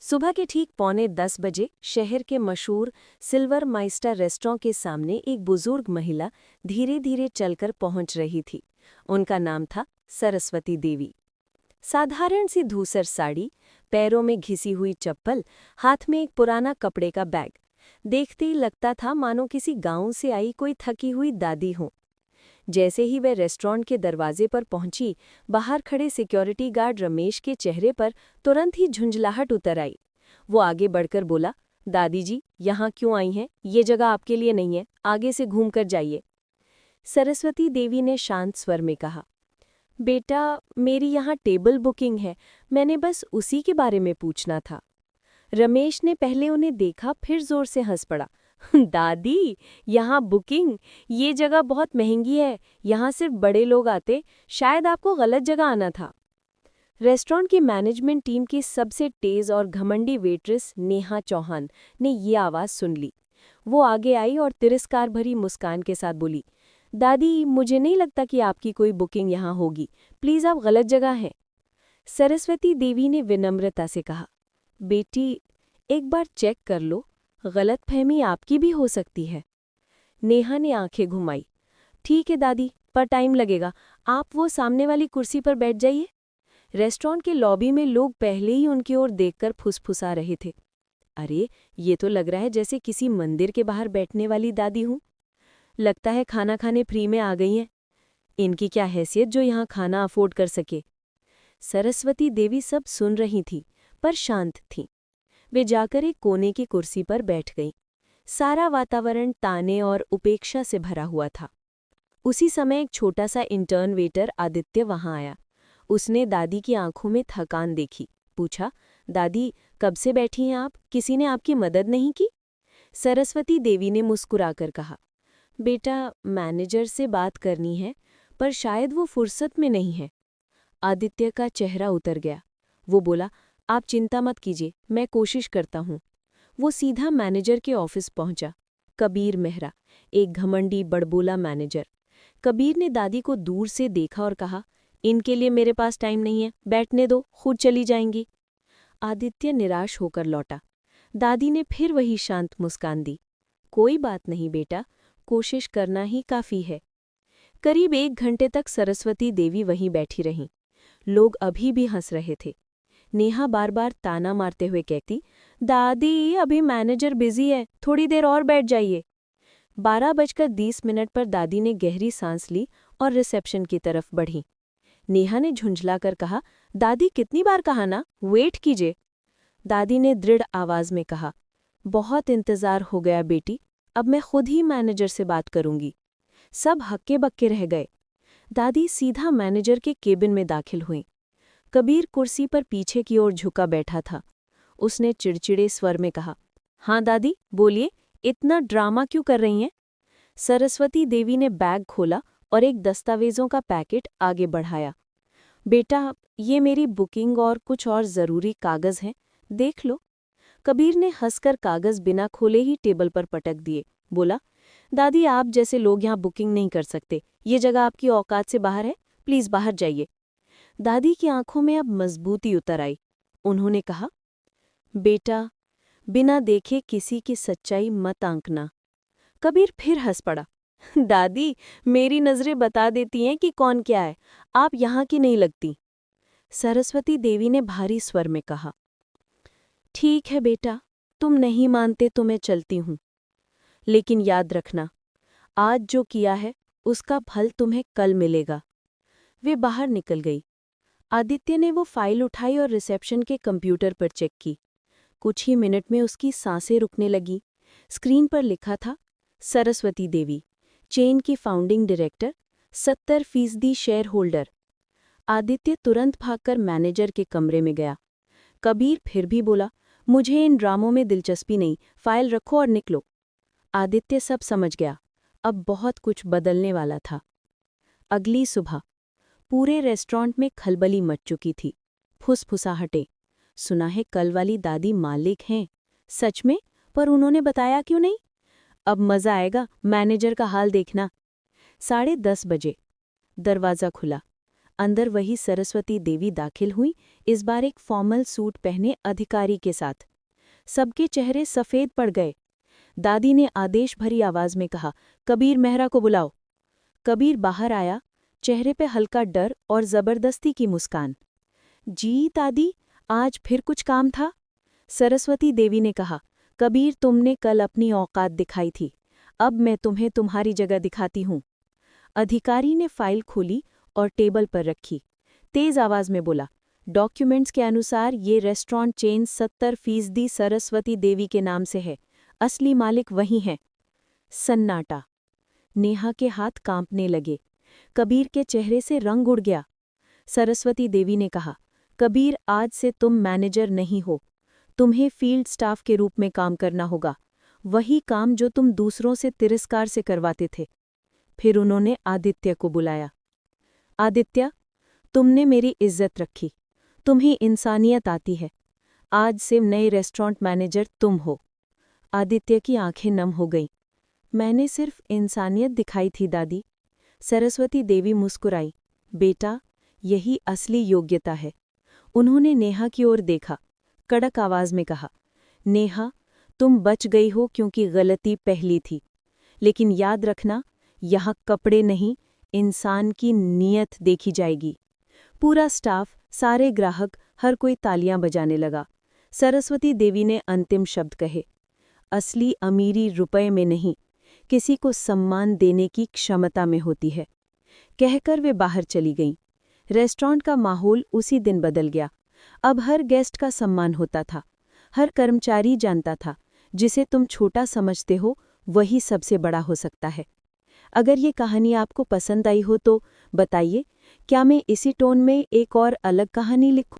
सुबह के ठीक 9:45 बजे शहर के मशहूर सिल्वर माइस्टर रेस्टोरेंट के सामने एक बुजुर्ग महिला धीरे धीरे चलकर पहुंच रही थी। उनका नाम था सरस्वती देवी। साधारण सी धूसर साड़ी, पैरों में घिसी हुई चप्पल, हाथ में एक पुराना कपड़े का बैग। देखते ही लगता था मानो किसी गांव से आई कोई थकी हुई दादी हो। जैसे ही वह रेस्टोरेंट के दरवाजे पर पहुंची, बाहर खड़े सिक्योरिटी गार्ड रमेश के चेहरे पर तुरंत ही झुंझलाहट उतर आई। वो आगे बढ़कर बोला, दादी जी, यहाँ क्यों आई हैं? ये जगह आपके लिए नहीं है, आगे से घूम कर जाइए। सरस्वती देवी ने शांत स्वर में कहा, बेटा, मेरी यहाँ टेबल बुकिंग है, मैंने बस उसी के बारे में पूछना था। रमेश ने पहले उन्हें देखा, फिर जोर से हंस पड़ा। दादी, यहाँ बुकिंग? ये जगह बहुत महंगी है, यहाँ सिर्फ बड़े लोग आते, शायद आपको गलत जगह आना था। रेस्टोरेंट की मैनेजमेंट टीम की सबसे तेज और घमंडी वेट्रेस नेहा चौहान ने ये आवाज़ सुन ली। वो आगे आई और तिरस्कार भरी मुस्कान के साथ बोली, दादी, मुझे नहीं लगता कि आपकी कोई बुकिंग यहाँ होगी, प्लीज़ आप गलत जगह हैं। सरस्वती देवी ने विनम्रता से कहा, बेटी, एक बार चेक कर लो, गलतफहमी आपकी भी हो सकती है। नेहा ने आंखें घुमाई। ठीक है दादी, पर टाइम लगेगा, आप वो सामने वाली कुर्सी पर बैठ जाइए। रेस्टोरेंट के लॉबी में लोग पहले ही उनकी ओर देखकर फुसफुसा रहे थे। अरे, ये तो लग रहा है जैसे किसी मंदिर के बाहर बैठने वाली दादी हूँ। लगता है खाना खाने फ्री में आ गई हैं। इनकी क्या हैसियत जो यहाँ खाना अफोर्ड कर सके। सरस्वती देवी सब सुन रही थी, पर शांत थीं। वे जाकर एक कोने की कुर्सी पर बैठ गईं। सारा वातावरण ताने और उपेक्षा से भरा हुआ था। उसी समय एक छोटा सा इंटर्न वेटर आदित्य वहां आया। उसने दादी की आंखों में थकान देखी। पूछा, दादी, कब से बैठी हैं आप? किसी ने आपकी मदद नहीं की? सरस्वती देवी ने मुस्कुराकर कहा, बेटा, मैनेजर से बात करनी है, पर शायद वो फुर्सत में नहीं है। आदित्य का चेहरा उतर गया। वो बोला, आप चिंता मत कीजिए, मैं कोशिश करता हूँ। वो सीधा मैनेजर के ऑफिस पहुंचा। कबीर मेहरा, एक घमंडी बड़बोला मैनेजर। कबीर ने दादी को दूर से देखा और कहा, इनके लिए मेरे पास टाइम नहीं है, बैठने दो, खुद चली जाएंगी। आदित्य निराश होकर लौटा। दादी ने फिर वही शांत मुस्कान दी। कोई बात नहीं बेटा, कोशिश करना ही काफी है। करीब 1 घंटे तक सरस्वती देवी वहीं बैठी रहीं। लोग अभी भी हंस रहे थे। नेहा बार बार ताना मारते हुए कहती, दादी, अभी मैनेजर बिजी है, थोड़ी देर और बैठ जाइए। 12:20 पर दादी ने गहरी सांस ली और रिसेप्शन की तरफ बढ़ी। नेहा ने झुंझलाकर कहा, दादी, कितनी बार कहा ना, वेट कीजिए। दादी ने दृढ़ आवाज में कहा, बहुत इंतजार हो गया बेटी, अब मैं खुद ही मैनेजर से बात करूंगी। सब हक्के बक्के रह गए। दादी सीधा मैनेजर के केबिन में दाखिल हुईं। कबीर कुर्सी पर पीछे की ओर झुका बैठा था। उसने चिड़चिड़े स्वर में कहा, हाँ दादी, बोलिए, इतना ड्रामा क्यों कर रही हैं? सरस्वती देवी ने बैग खोला और एक दस्तावेजों का पैकेट आगे बढ़ाया। बेटा, ये मेरी बुकिंग और कुछ और ज़रूरी कागज़ हैं, देख लो। कबीर ने हंसकर कागज़ बिना खोले ही टेबल पर पटक दिए। बोला, दादी, आप जैसे लोग यहाँ बुकिंग नहीं कर सकते, ये जगह आपकी औकात से बाहर है, प्लीज़ बाहर जाइए। दादी की आंखों में अब मजबूती उतर आई। उन्होंने कहा, बेटा, बिना देखे किसी की सच्चाई मत आंकना। कबीर फिर हंस पड़ा। दादी, मेरी नज़रें बता देती हैं कि कौन क्या है, आप यहाँ की नहीं लगती। सरस्वती देवी ने भारी स्वर में कहा, ठीक है बेटा, तुम नहीं मानते तो मैं चलती हूँ, लेकिन याद रखना, आज जो किया है उसका फल तुम्हें कल मिलेगा। वे बाहर निकल गई। आदित्य ने वो फाइल उठाई और रिसेप्शन के कंप्यूटर पर चेक की। कुछ ही मिनट में उसकी सांसें रुकने लगी। स्क्रीन पर लिखा था, सरस्वती देवी, चेन की founding director, 70% share holder. Aditya तुरंत भागकर मैनेजर के कमरे में गया। कबीर फिर भी बोला, मुझे इन ड्रामों में दिलचस्पी नहीं, फाइल रखो और निकलो। आदित्य सब समझ गया। अब बहुत कुछ बदलने वाला था। अगली सुबह पूरे रेस्टोरेंट में खलबली मच चुकी थी। फुसफुसाहटें, सुना है कल वाली दादी मालिक हैं। सच में? पर उन्होंने बताया क्यों नहीं? अब मजा आएगा मैनेजर का हाल देखना। 10:30 बजे दरवाज़ा खुला। अंदर वही सरस्वती देवी दाखिल हुई, इस बार एक फॉर्मल सूट पहने अधिकारी के साथ। सबके चेहरे सफ़ेद पड़ गए। दादी ने आदेश भरी आवाज में कहा, कबीर मेहरा को बुलाओ। कबीर बाहर आया, चेहरे पे हल्का डर और जबरदस्ती की मुस्कान। जी दादी, आज फिर कुछ काम था? सरस्वती देवी ने कहा, कबीर तुमने कल अपनी औकात दिखाई थी, अब मैं तुम्हें तुम्हारी जगह दिखाती हूँ। अधिकारी ने फाइल खोली और टेबल पर रखी। तेज आवाज में बोला, डॉक्यूमेंट्स के अनुसार ये रेस्टोरेंट चेन 70% सरस्वती देवी के नाम से है, असली मालिक वही हैं। सन्नाटा। नेहा के हाथ कांपने लगे। कबीर के चेहरे से रंग उड़ गया। सरस्वती देवी ने कहा, कबीर आज से तुम मैनेजर नहीं हो, तुम्हें फील्ड स्टाफ के रूप में काम करना होगा, वही काम जो तुम दूसरों से तिरस्कार से करवाते थे। फिर उन्होंने आदित्य को बुलाया। आदित्य, तुमने मेरी इज्जत रखी, तुम्हें इंसानियत आती है, आज से नए रेस्टोरेंट मैनेजर तुम हो। आदित्य की आंखें नम हो गईं। मैंने सिर्फ इंसानियत दिखाई थी दादी। सरस्वती देवी मुस्कुराई, बेटा यही असली योग्यता है। उन्होंने नेहा की ओर देखा, कड़क आवाज में कहा, नेहा तुम बच गई हो क्योंकि गलती पहली थी, लेकिन याद रखना यहाँ कपड़े नहीं, इंसान की नीयत देखी जाएगी। पूरा स्टाफ, सारे ग्राहक, हर कोई तालियां बजाने लगा। सरस्वती देवी ने अंतिम शब्द कहे, असली अमीरी रुपए में नहीं, किसी को सम्मान देने की क्षमता में होती है। कहकर वे बाहर चली गईं। रेस्टोरेंट का माहौल उसी दिन बदल गया। अब हर गेस्ट का सम्मान होता था। हर कर्मचारी जानता था, जिसे तुम छोटा समझते हो वही सबसे बड़ा हो सकता है। अगर ये कहानी आपको पसंद आई हो तो बताइए, क्या मैं इसी टोन में एक और अलग कहानी लिखूं?